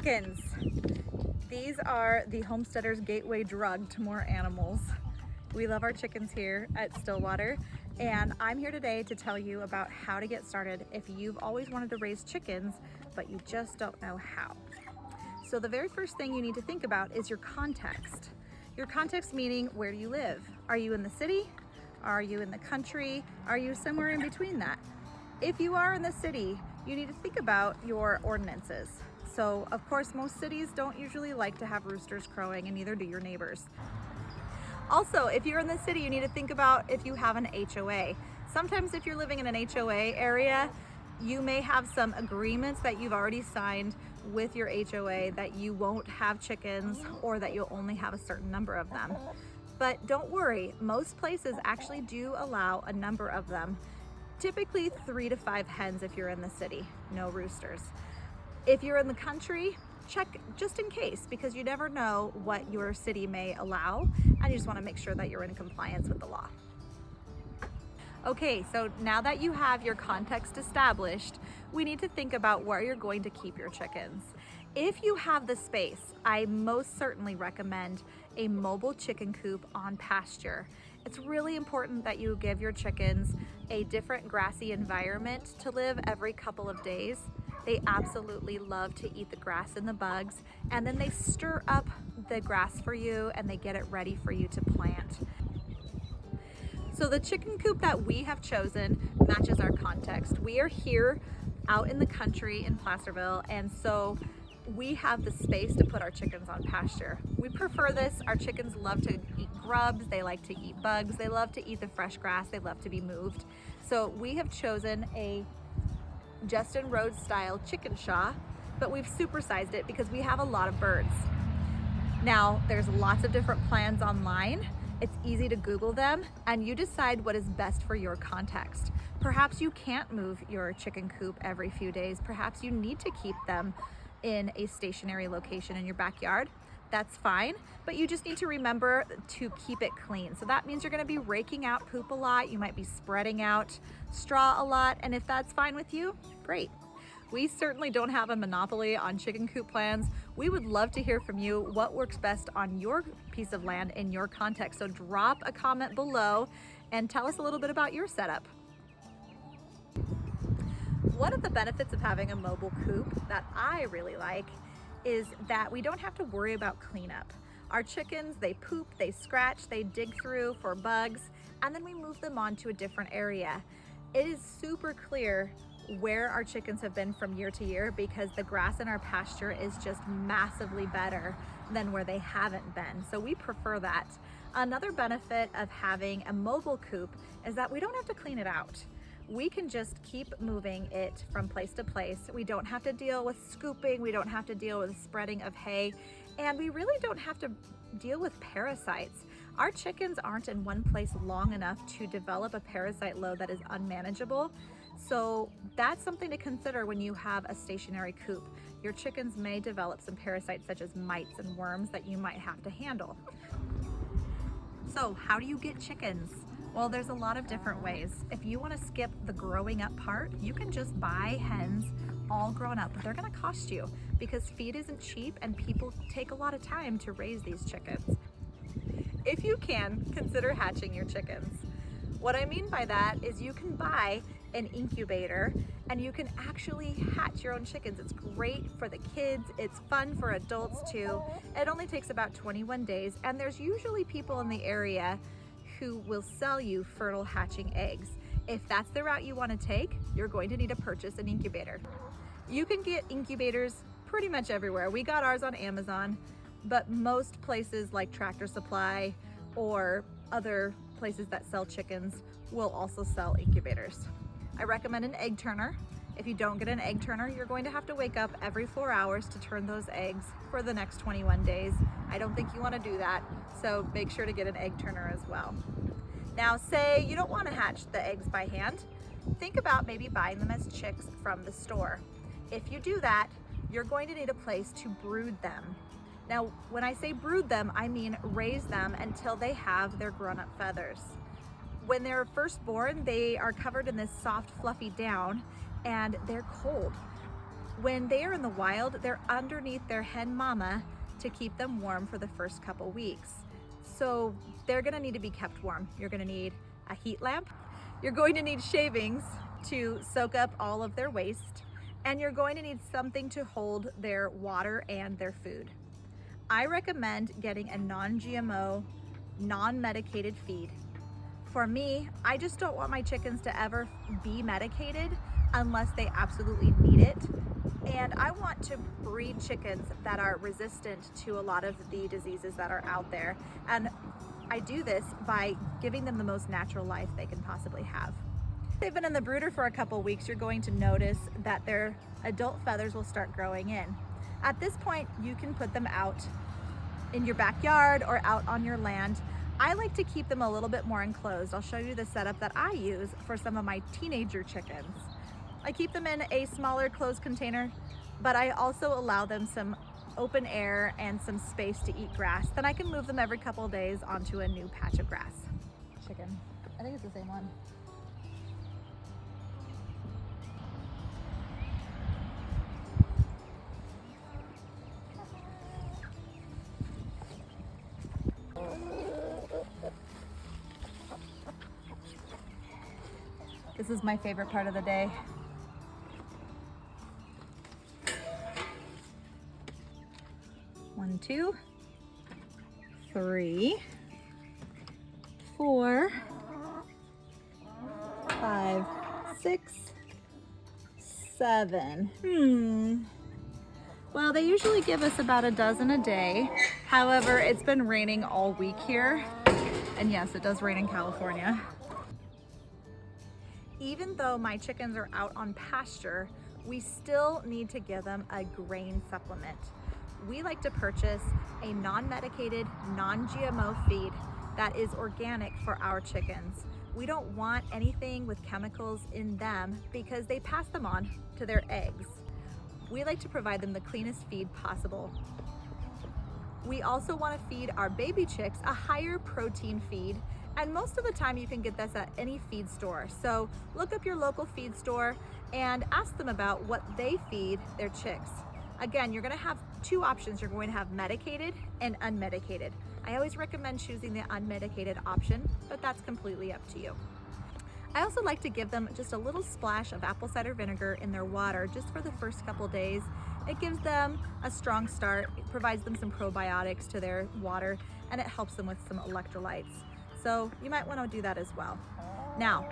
Chickens. These are the homesteader's gateway drug to more animals. We love our chickens here at Stillwater, and I'm here today to tell you about how to get started if you've always wanted to raise chickens, but you just don't know how. So the very first thing you need to think about is your context. Your context meaning, where do you live? Are you in the city? Are you in the country? Are you somewhere in between that? If you are in the city, you need to think about your ordinances. So of course, most cities don't usually like to have roosters crowing, and neither do your neighbors. Also, if you're in the city, you need to think about if you have an HOA. Sometimes if you're living in an HOA area, you may have some agreements that you've already signed with your HOA that you won't have chickens or that you'll only have a certain number of them. But don't worry, most places actually do allow a number of them. Typically 3 to 5 hens if you're in the city, no roosters. If you're in the country, check just in case, because you never know what your city may allow, and you just want to make sure that you're in compliance with the law. Okay, so now that you have your context established, we need to think about where you're going to keep your chickens. If you have the space, I most certainly recommend a mobile chicken coop on pasture. It's really important that you give your chickens a different grassy environment to live every couple of days. They absolutely love to eat the grass and the bugs, and then they stir up the grass for you and they get it ready for you to plant. So the chicken coop that we have chosen matches our context. We are here out in the country in Placerville, and so we have the space to put our chickens on pasture. We prefer this. Our chickens love to eat grubs, they like to eat bugs, they love to eat the fresh grass, they love to be moved. So we have chosen a Justin Rhodes style chicken shaw, but we've supersized it because we have a lot of birds. Now, there's lots of different plans online. It's easy to Google them, and you decide what is best for your context. Perhaps you can't move your chicken coop every few days. Perhaps you need to keep them in a stationary location in your backyard. That's fine, but you just need to remember to keep it clean. So that means you're gonna be raking out poop a lot. You might be spreading out straw a lot, and if that's fine with you, great. We certainly don't have a monopoly on chicken coop plans. We would love to hear from you what works best on your piece of land in your context. So drop a comment below and tell us a little bit about your setup. One of the benefits of having a mobile coop that I really like is that we don't have to worry about cleanup. Our chickens, they poop, they scratch, they dig through for bugs, and then we move them on to a different area. It is super clear where our chickens have been from year to year because the grass in our pasture is just massively better than where they haven't been. So we prefer that. Another benefit of having a mobile coop is that we don't have to clean it out. We can just keep moving it from place to place. We don't have to deal with scooping, we don't have to deal with spreading of hay, and we really don't have to deal with parasites. Our chickens aren't in one place long enough to develop a parasite load that is unmanageable. So that's something to consider when you have a stationary coop. Your chickens may develop some parasites such as mites and worms that you might have to handle. So how do you get chickens? Well, there's a lot of different ways. If you want to skip the growing up part, you can just buy hens all grown up, but they're going to cost you because feed isn't cheap and people take a lot of time to raise these chickens. If you can, consider hatching your chickens. What I mean by that is you can buy an incubator and you can actually hatch your own chickens. It's great for the kids, it's fun for adults too. It only takes about 21 days, and there's usually people in the area who will sell you fertile hatching eggs. If that's the route you want to take, you're going to need to purchase an incubator. You can get incubators pretty much everywhere. We got ours on Amazon, but most places like Tractor Supply or other places that sell chickens will also sell incubators. I recommend an egg turner. If you don't get an egg turner, you're going to have to wake up every 4 hours to turn those eggs for the next 21 days. I don't think you want to do that, so make sure to get an egg turner as well. Now, say you don't want to hatch the eggs by hand. Think about maybe buying them as chicks from the store. If you do that, you're going to need a place to brood them. Now, when I say brood them, I mean raise them until they have their grown-up feathers. When they're first born, they are covered in this soft, fluffy down, and they're cold. When they are in the wild, they're underneath their hen mama to keep them warm for the first couple weeks. So they're gonna need to be kept warm. You're gonna need a heat lamp. You're going to need shavings to soak up all of their waste. And you're going to need something to hold their water and their food. I recommend getting a non-GMO, non-medicated feed. For me, I just don't want my chickens to ever be medicated unless they absolutely need it. And I want to breed chickens that are resistant to a lot of the diseases that are out there. And I do this by giving them the most natural life they can possibly have. If they've been in the brooder for a couple weeks, you're going to notice that their adult feathers will start growing in. At this point, you can put them out in your backyard or out on your land. I like to keep them a little bit more enclosed. I'll show you the setup that I use for some of my teenager chickens. I keep them in a smaller closed container, but I also allow them some open air and some space to eat grass. Then I can move them every couple of days onto a new patch of grass. Chicken, I think it's the same one. This is my favorite part of the day. One, 2, 3, 4, 5, 6, 7. Well, they usually give us about a dozen a day. However, it's been raining all week here. And yes, it does rain in California. Even though my chickens are out on pasture, we still need to give them a grain supplement. We like to purchase a non-medicated, non-GMO feed that is organic for our chickens. We don't want anything with chemicals in them because they pass them on to their eggs. We like to provide them the cleanest feed possible. We also want to feed our baby chicks a higher protein feed, and most of the time you can get this at any feed store. So look up your local feed store and ask them about what they feed their chicks. Again, you're gonna have two options. You're going to have medicated and unmedicated. I always recommend choosing the unmedicated option, but that's completely up to you. I also like to give them just a little splash of apple cider vinegar in their water just for the first couple days. It gives them a strong start, it provides them some probiotics to their water, and it helps them with some electrolytes. So you might want to do that as well. Now,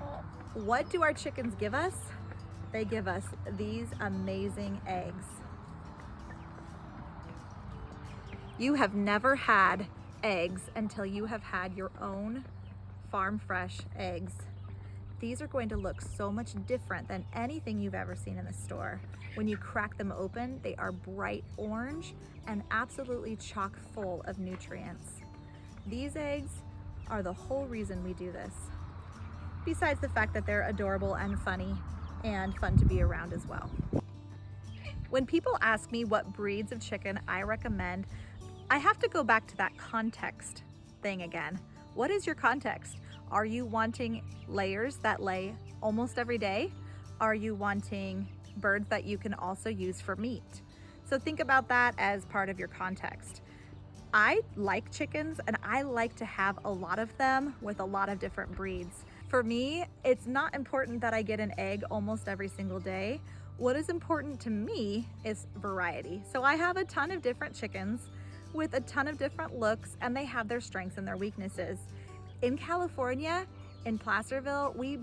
what do our chickens give us? They give us these amazing eggs. You have never had eggs until you have had your own farm fresh eggs. These are going to look so much different than anything you've ever seen in the store. When you crack them open, they are bright orange and absolutely chock full of nutrients. These eggs are the whole reason we do this. Besides the fact that they're adorable and funny and fun to be around as well. When people ask me what breeds of chicken I recommend, I have to go back to that context thing again. What is your context? Are you wanting layers that lay almost every day? Are you wanting birds that you can also use for meat? So think about that as part of your context. I like chickens and I like to have a lot of them with a lot of different breeds. For me, it's not important that I get an egg almost every single day. What is important to me is variety. So I have a ton of different chickens with a ton of different looks, and they have their strengths and their weaknesses. In California, in Placerville, we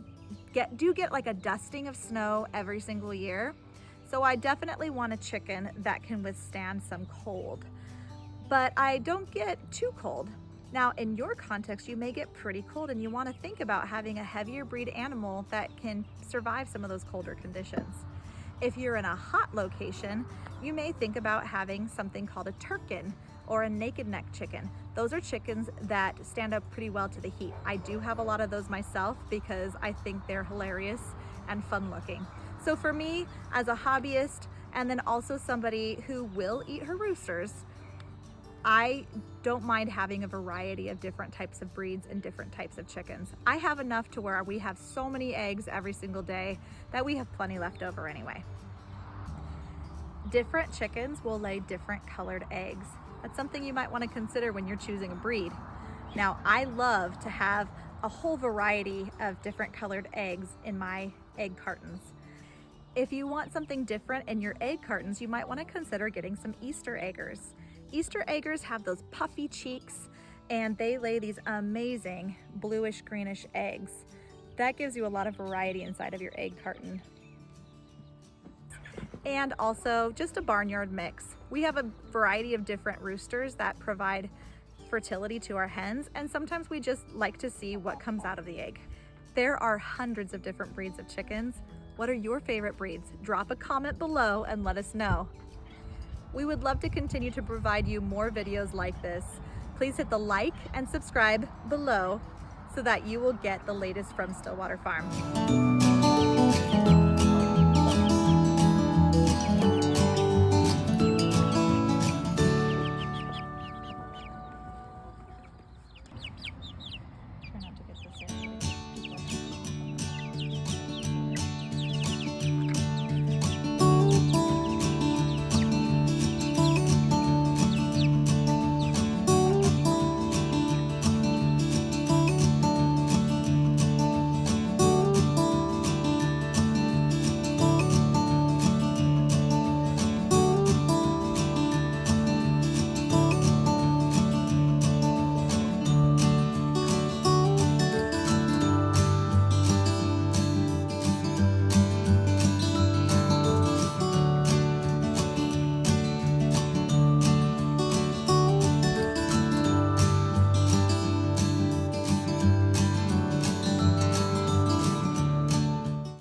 do get like a dusting of snow every single year. So I definitely want a chicken that can withstand some cold, but I don't get too cold. Now, in your context, you may get pretty cold and you want to think about having a heavier breed animal that can survive some of those colder conditions. If you're in a hot location, you may think about having something called a turkin or a naked neck chicken. Those are chickens that stand up pretty well to the heat. I do have a lot of those myself because I think they're hilarious and fun looking. So for me, as a hobbyist, and then also somebody who will eat her roosters, I don't mind having a variety of different types of breeds and different types of chickens. I have enough to where we have so many eggs every single day that we have plenty left over anyway. Different chickens will lay different colored eggs. That's something you might want to consider when you're choosing a breed. Now, I love to have a whole variety of different colored eggs in my egg cartons. If you want something different in your egg cartons, you might want to consider getting some Easter eggers. Easter eggers have those puffy cheeks and they lay these amazing bluish greenish eggs. That gives you a lot of variety inside of your egg carton. And also just a barnyard mix. We have a variety of different roosters that provide fertility to our hens, and sometimes we just like to see what comes out of the egg. There are hundreds of different breeds of chickens. What are your favorite breeds? Drop a comment below and let us know. We would love to continue to provide you more videos like this. Please hit the like and subscribe below so that you will get the latest from Stillwater Farm.